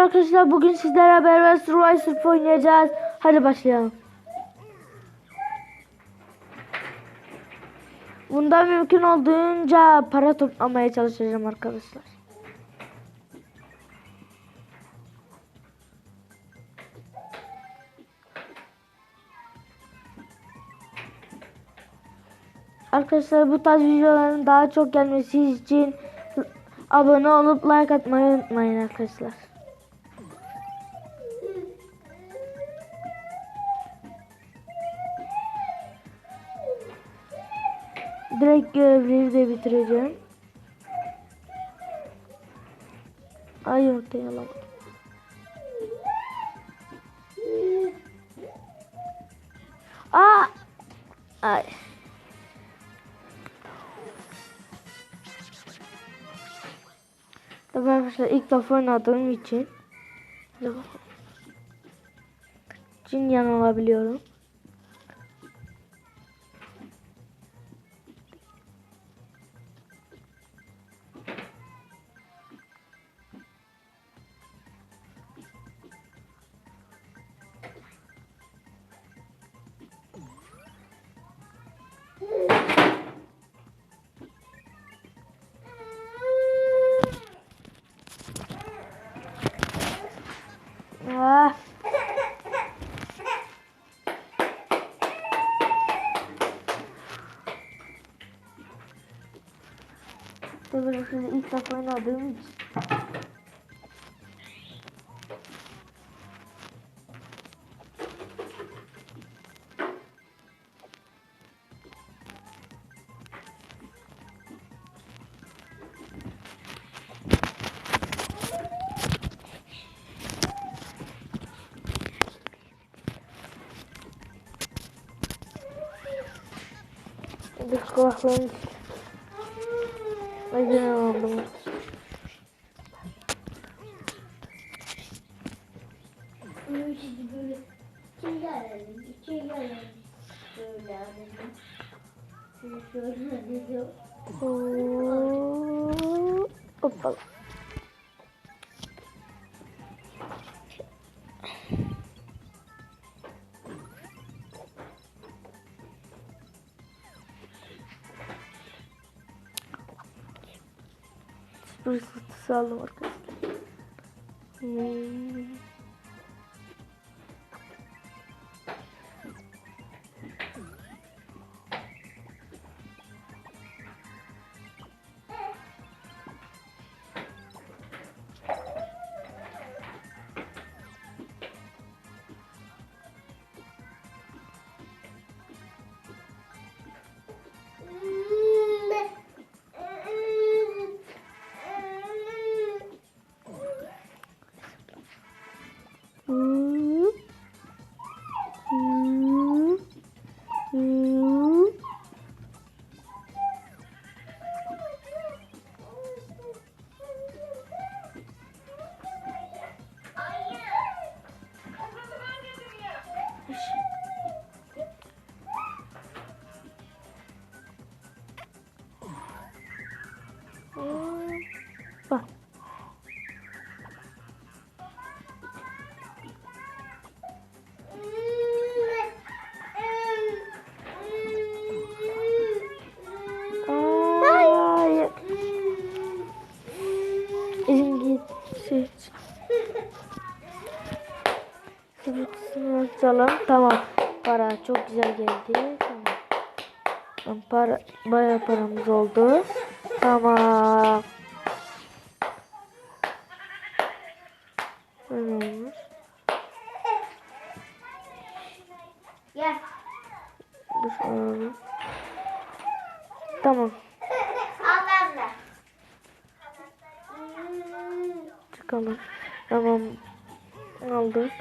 arkadaşlar, bugün sizlerle beraber Survivor oynayacağız. Hadi başlayalım. Bundan mümkün olduğunca para toplamaya çalışacağım arkadaşlar. Arkadaşlar, bu tarz videoların daha çok gelmesi için abone olup like atmayı unutmayın arkadaşlar. Direkt görevleri de bitireceğim. Ay, yumurtayı alamadım. Aa! Ay. Tabii arkadaşlar, ilk defa oynadığım için yanılabiliyorum. Ah. Tabii arkadaşlar, ilk defa oynadığım için. Bir kulaklığım acele aldım. Böyle kim gelelim, kim gelelim, şöyle alalım. Şöyle diyor. Hoppa. Sıfır satısı aldım arkadaşlar. Bak. Hayır. Elim gitti. Sıvısını açalım. Tamam. Para çok güzel geldi. Tamam. Para, bayağı paramız oldu. Tamam. Ne olmuş? Gel. Dur alalım. Tamam. Al ben de. Çıkalım. Tamam. Aldık.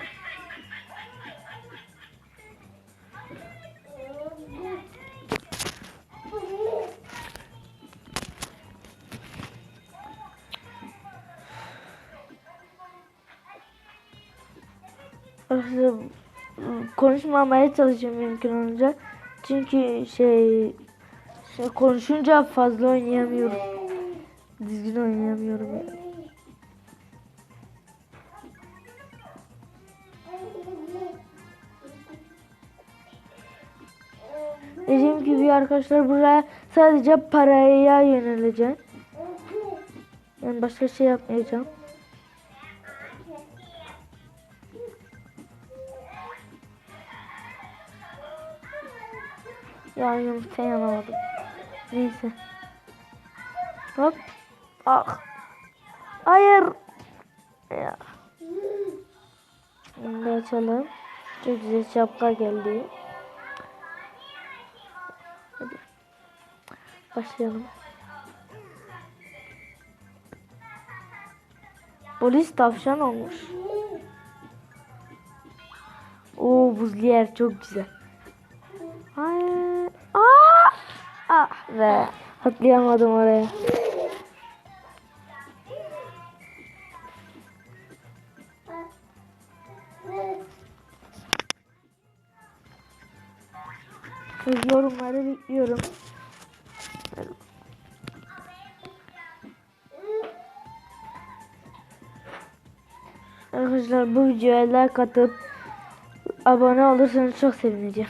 Konuşmamaya çalışıyorum mümkün olunca. Çünkü konuşunca fazla oynayamıyorum. Düzgün oynayamıyorum yani. gibi arkadaşlar buraya sadece paraya yöneleceğim. Yani başka şey yapmayacağım. Ya yumurtayı alamadım. Neyse. Hop. Ah. Hayır. Ya. Bunu da açalım. Çok güzel şapka geldi. Hadi. Başlayalım. Polis tavşan olmuş. Oo, buzlu yer çok güzel. Hayır. Aa! Ah be. Atlayamadım oraya. Yorumları bekliyorum. Arkadaşlar bu videoya like atıp abone olursanız çok sevineceğim.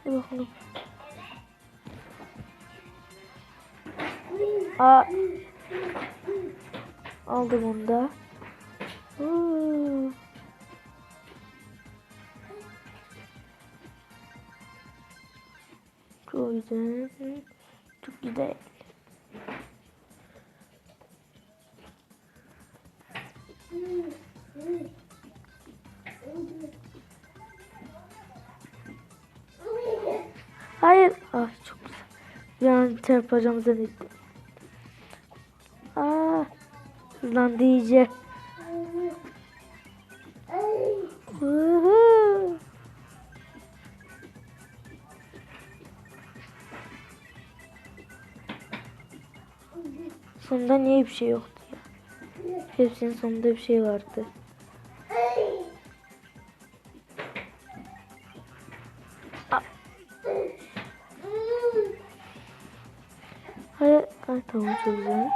Hadi bakalım. Aa. Aldım onu da. Çok güzel. Çok güzel. Hayır. Ah çok güzel. Bir an çarpacağım zannettim. Aa, hızlandı iyice. Sonunda niye bir şey yoktu ya? Hepsinin sonunda bir şey vardı. Hayır. Ay, tamam çok güzel.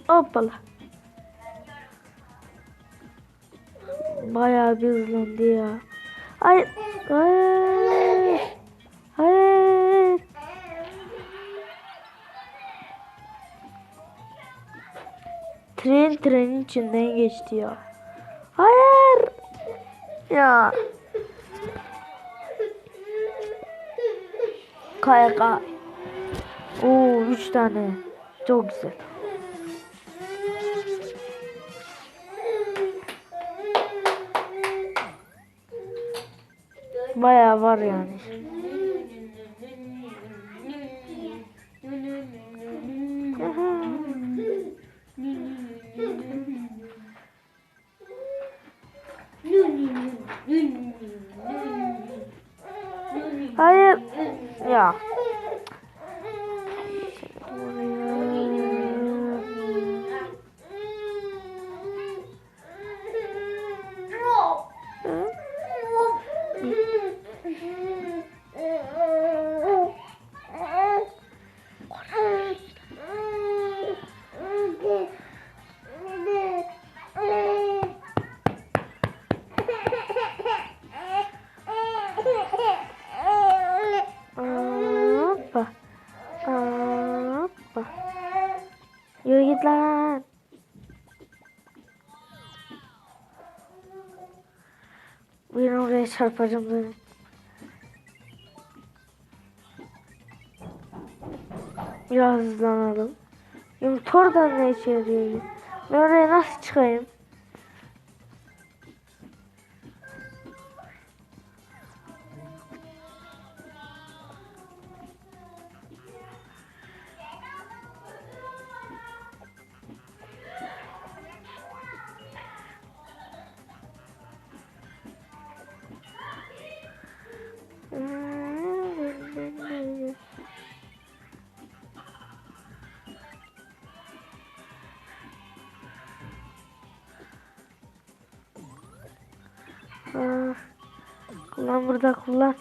Hoppala. Bayağı bir hızlandı ya. Hayır. Hayır. Hayır. Trenin içinden geçti ya. Hayır. Ya. Kayaka. Oo, 3 tane. Çok güzel. Bayağı var yani. Hayır. Ya. Hoppa. Hoppa. Yürü git lan. Bir oraya çarpacağım böyle. Biraz hızlanalım. Yumurta oradan ne işe yarıyor? Ben oraya nasıl çıkayım? Kullan burada kullan.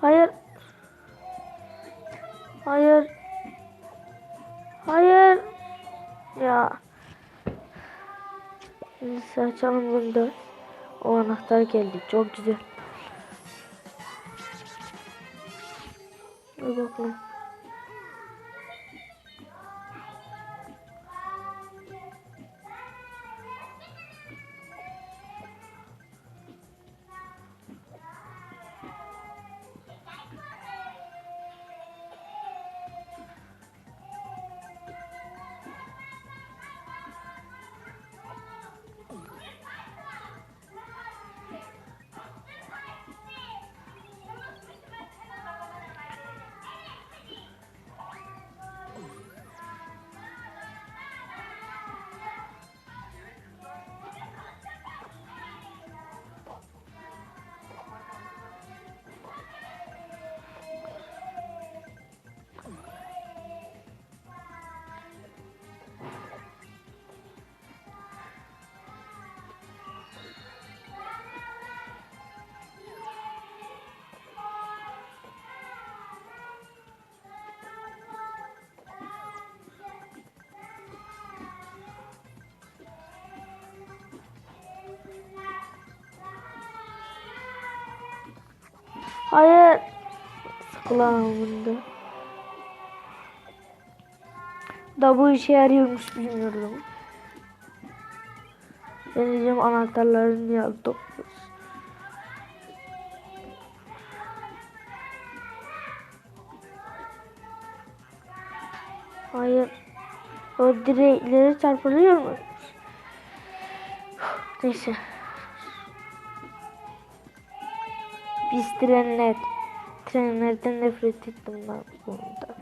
Hayır. Hayır. Hayır. Ya. Neyse açalım bunu da. O anahtar geldi. Çok güzel. Dur bakalım. Hayır. Kulağımda. Da bu işe yarıyormuş bilmiyorum. Deneyeceğim anahtarlarını ya topluyoruz. Hayır. O direkleri çarpılıyor mu? Neyse. Biz trenler. Trenlerden nefret ettim ben bunda.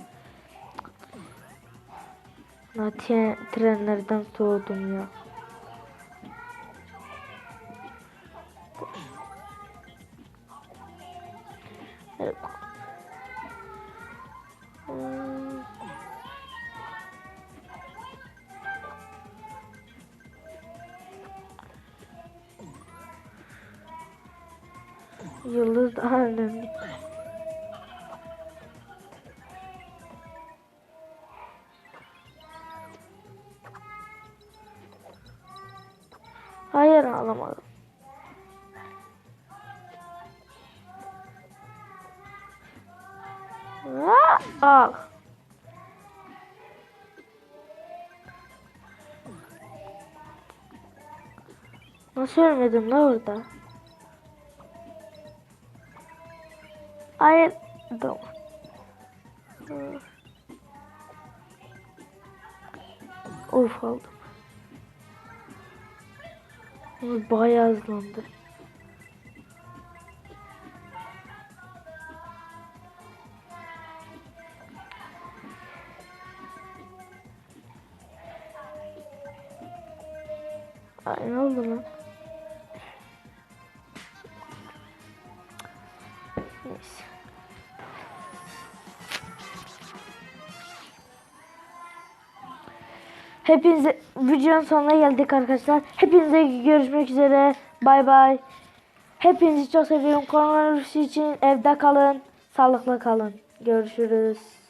Trenlerden soğudum ya. Evet. Yıldız daha önemli. Hayır alamadım. Al. Nasıl ölmedim la orada? Hayır. Tamam. Of aldım. Bayağı hızlandı. Ay ne oldu lan? Neyse. Hepinize videonun sonuna geldik arkadaşlar. Hepinize görüşmek üzere. Bay bay. Hepinizi çok seviyorum. Koronavirüs için evde kalın. Sağlıklı kalın. Görüşürüz.